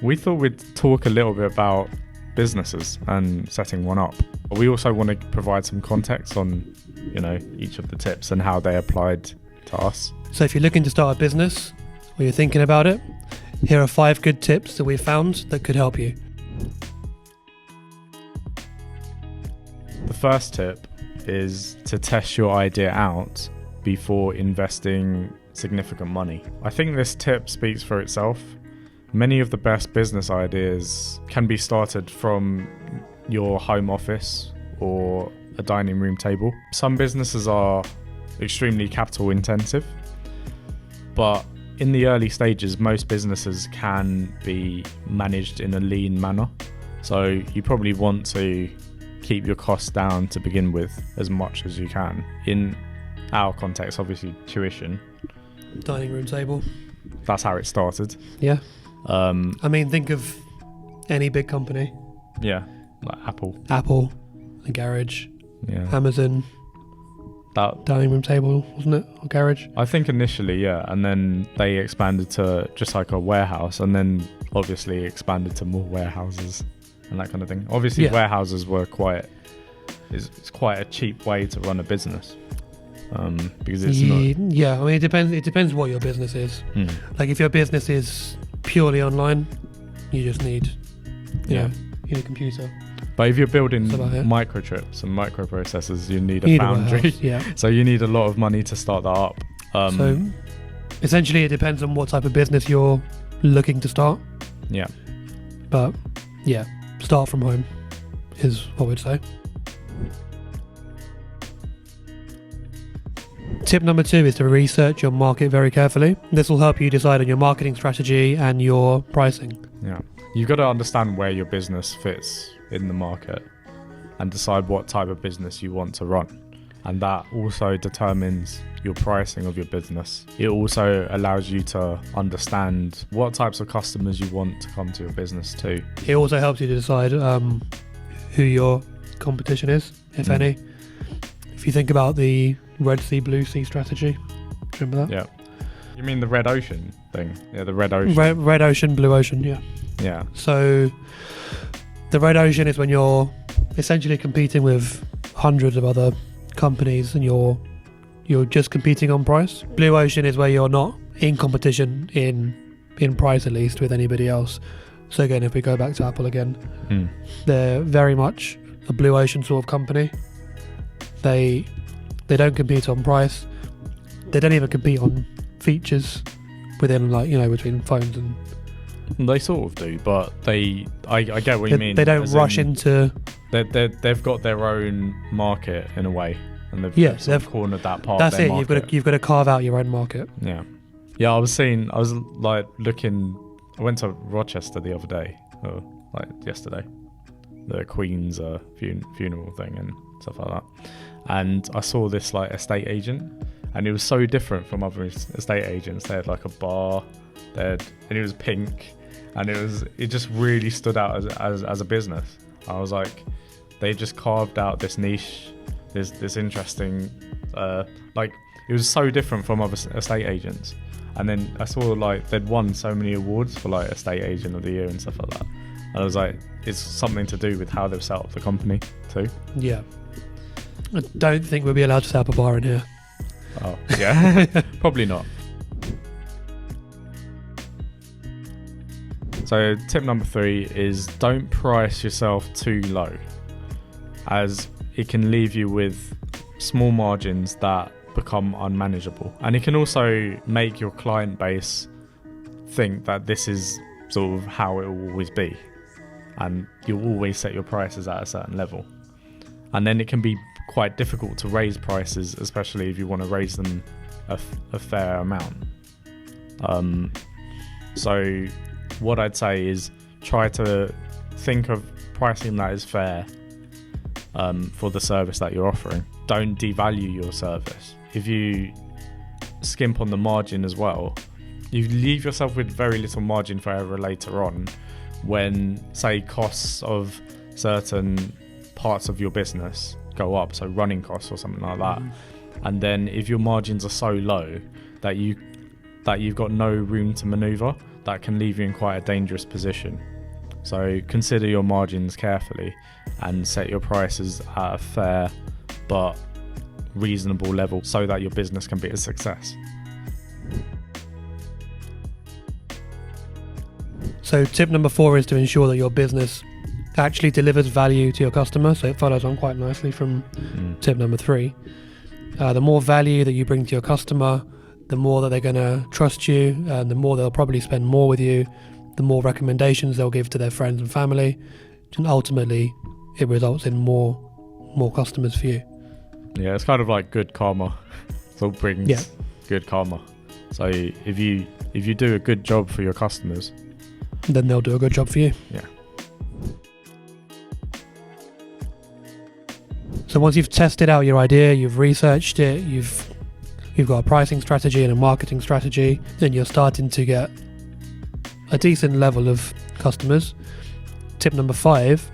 we thought we'd talk a little bit about businesses and setting one up. We also want to provide some context on, each of the tips and how they applied to us. So if you're looking to start a business or you're thinking about it, here are 5 good tips that we've found that could help you. The first tip is to test your idea out before investing significant money. I think this tip speaks for itself. Many of the best business ideas can be started from your home office or a dining room table. Some businesses are extremely capital intensive, but in the early stages, most businesses can be managed in a lean manner. So you probably want to keep your costs down to begin with as much as you can. In our context, obviously tuition. Dining room table. That's how it started. Yeah. Think of any big company. Yeah, like Apple, a garage, yeah, Amazon, that dining room table, wasn't it? Or garage? I think initially, yeah, and then they expanded to just like a warehouse, and then obviously expanded to more warehouses and that kind of thing. Obviously, warehouses were it's quite a cheap way to run a business. Because it's not. Yeah, it depends what your business is. Like if your business is purely online, you just need you need a computer. But if you're building microchips and microprocessors, you need a foundry. Yeah. So you need a lot of money to start that up. So essentially, it depends on what type of business you're looking to start. Yeah. But yeah, start from home is what we'd say. Tip number 2 is to research your market very carefully. This will help you decide on your marketing strategy and your pricing. Yeah. You've got to understand where your business fits in the market and decide what type of business you want to run. And that also determines your pricing of your business. It also allows you to understand what types of customers you want to come to your business too. It also helps you to decide who your competition is, if any. If you think about the Red Sea, Blue Sea strategy, remember that? Yeah. You mean the Red Ocean thing? Yeah, the Red Ocean. Red Ocean, Blue Ocean, yeah. Yeah. So the Red Ocean is when you're essentially competing with hundreds of other companies and you're just competing on price. Blue Ocean is where you're not in competition in price, at least, with anybody else. So again, if we go back to Apple again, they're very much a Blue Ocean sort of company. They don't compete on price. They don't even compete on features within, between phones and. They sort of do, but I get what you mean. They don't rush into. They've got their own market in a way, and they've cornered that part. That's of their it. Market. You've got to carve out your own market. Yeah. I was looking. I went to Rochester the other day, or yesterday, the Queen's funeral thing and stuff like that, and I saw this estate agent, and it was so different from other estate agents. They had a bar, and it was pink, and it just really stood out as a business. I was like, they just carved out this niche, this interesting, it was so different from other estate agents. And then I saw they'd won so many awards for estate agent of the year and stuff like that. And I was like, it's something to do with how they've set up the company too. Yeah. I don't think we'll be allowed to set up a bar in here. Oh, yeah. Probably not. So tip number 3 is don't price yourself too low, as it can leave you with small margins that become unmanageable. And it can also make your client base think that this is sort of how it will always be. And you'll always set your prices at a certain level. And then it can be quite difficult to raise prices, especially if you want to raise them a fair amount. So what I'd say is try to think of pricing that is fair for the service that you're offering. Don't devalue your service. If you skimp on the margin as well, you leave yourself with very little margin for error later on when, say, costs of certain parts of your business go up, so running costs or something like that. And then if your margins are so low that that you've got no room to maneuver, that can leave you in quite a dangerous position. So consider your margins carefully and set your prices at a fair but reasonable level so that your business can be a success. So tip number 4 is to ensure that your business actually delivers value to your customer. So it follows on quite nicely from tip number 3. The more value that you bring to your customer, the more that they're going to trust you, and the more they'll probably spend more with you, the more recommendations they'll give to their friends and family, and ultimately it results in more customers for you. Yeah, it's kind of like good karma. It all brings good karma. So if you do a good job for your customers, then they'll do a good job for you. Yeah. So once you've tested out your idea, you've researched it, you've got a pricing strategy and a marketing strategy, then you're starting to get a decent level of customers. Tip number 5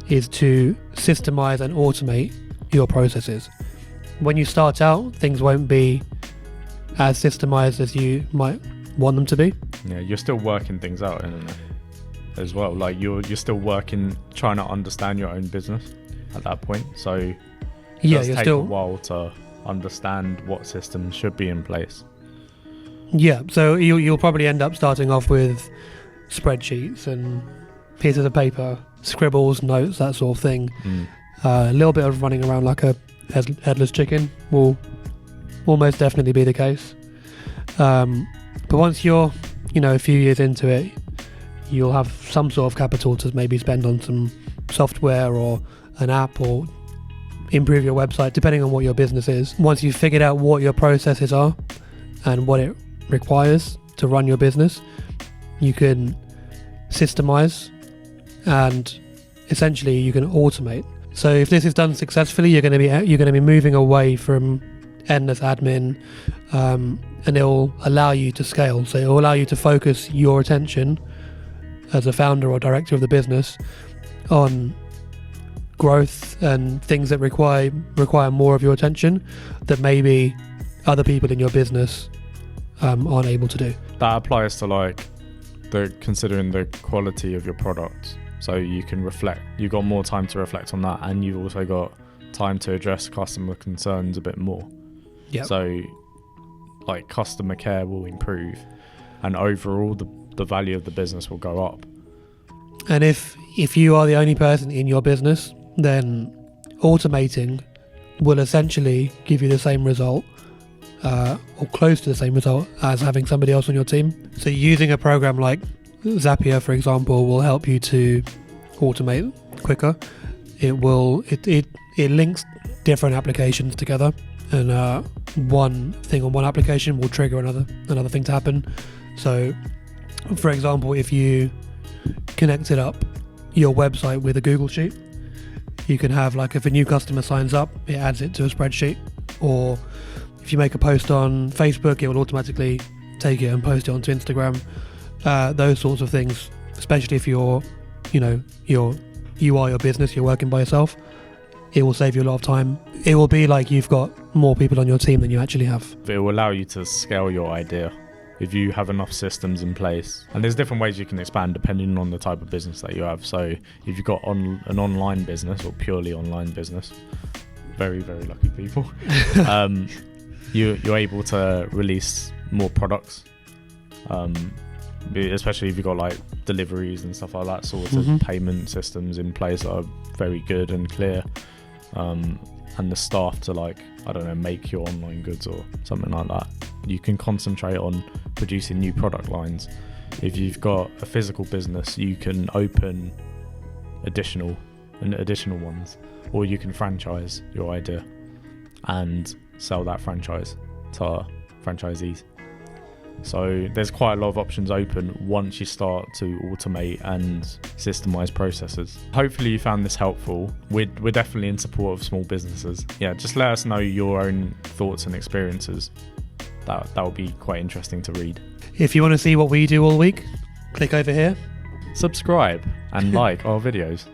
is to systemize and automate your processes. When you start out, things won't be as systemized as you might want them to be. Yeah, you're still working things out as well. Like you're still working, trying to understand your own business at that point. So it does take a while to understand what systems should be in place. Yeah, so you'll probably end up starting off with spreadsheets and pieces of paper, scribbles, notes, that sort of thing. A little bit of running around like a headless chicken will most definitely be the case. But once you're, a few years into it, you'll have some sort of capital to maybe spend on some software or an app or improve your website, depending on what your business is. Once you've figured out what your processes are and what it requires to run your business, you can systemize and essentially you can automate. So if this is done successfully, you're going to be moving away from endless admin, and it will allow you to scale. So it will allow you to focus your attention as a founder or director of the business on growth and things that require more of your attention that maybe other people in your business aren't able to do. That applies to considering the quality of your product. So you can reflect, you've got more time to reflect on that, and you've also got time to address customer concerns a bit more. Yeah. So customer care will improve, and overall the value of the business will go up. And if you are the only person in your business, then automating will essentially give you the same result or close to the same result as having somebody else on your team. So using a program like Zapier, for example, will help you to automate quicker. It links different applications together, and one thing on one application will trigger another thing to happen. So for example, if you connected up your website with a Google Sheet, you can have if a new customer signs up, it adds it to a spreadsheet. Or if you make a post on Facebook, it will automatically take it and post it onto Instagram. Those sorts of things, especially if you are your business, you're working by yourself, it will save you a lot of time. It will be like you've got more people on your team than you actually have. It will allow you to scale your idea if you have enough systems in place. And there's different ways you can expand depending on the type of business that you have. So if you've got an online business or purely online business, very, very lucky people, you're able to release more products, especially if you've got deliveries and stuff like that, sort of payment systems in place that are very good and clear, and the staff to make your online goods or something like that. You can concentrate on producing new product lines. If you've got a physical business, you can open additional ones, or you can franchise your idea and sell that franchise to franchisees. So there's quite a lot of options open once you start to automate and systemize processes. Hopefully you found this helpful. We're definitely in support of small businesses. Yeah, just let us know your own thoughts and experiences. That would be quite interesting to read. If you want to see what we do all week, click over here. Subscribe and like our videos.